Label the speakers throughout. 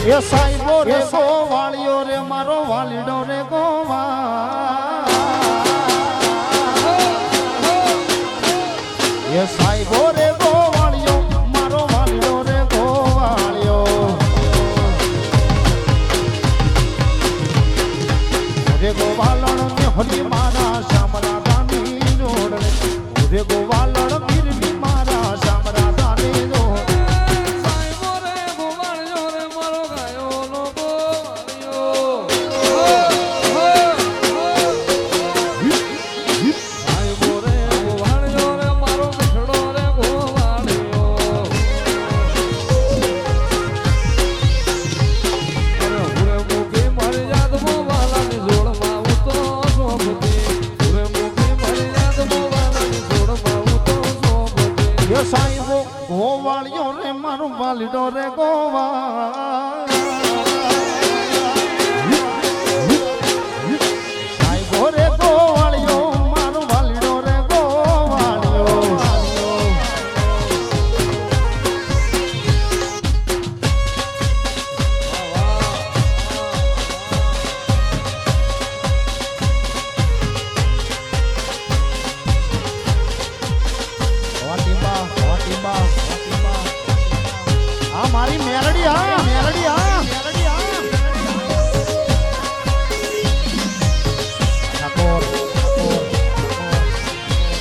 Speaker 1: એ સાહેબો રે ગોવાળિયો રે મારો વાલીડો રે ગોવા એ સાહેબો રે ગોવાળિયો મારો વાલીડો રે ગોવાળિયો રે ગોવાલણ ને હરી મારા શામરાધાની જોડ રે ગોવાલણ મીરની મારા શામરાધાની જોડ સાહેબો ગોવાળિયો રે મારો વાલીડો રે ગોવા સાહેબો રે ગોવાળિયો મારો વાલીડો રે ગોવાળિયો મારી મેલડી હા મેલડી હા મેલડી હા ઠાકોર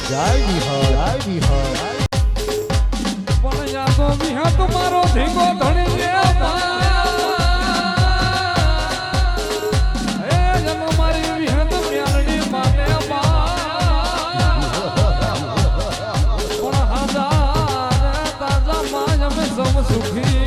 Speaker 1: જય વિહર
Speaker 2: પણ યા તો વિહર તમારો ધીંગો ધણી રે એ જન મારી વિહર મેલડી માને પણ હાજા તાજા માં અમે સમ સુખી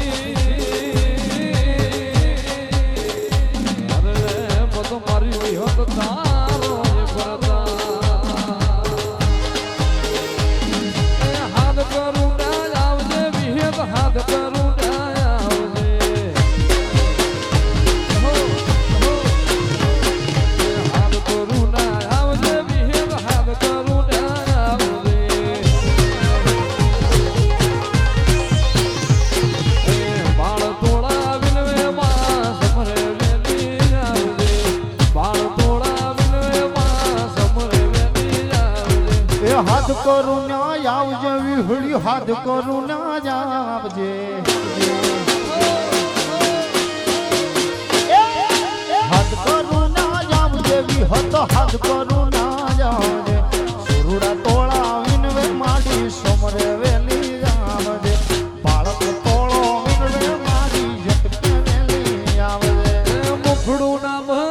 Speaker 1: હાથ કરું ના આવજે વિહળી હાથ કરું ના આવજે હાથ કરું ના આવજે વિહત હાથ કરું ના આવજે સુરુડા તોળા વિનવે માડી સોમરે વેલી આવજે બાળક તોળો વિનવે માડી જટકે વેલી આવજે
Speaker 2: મુખડું ના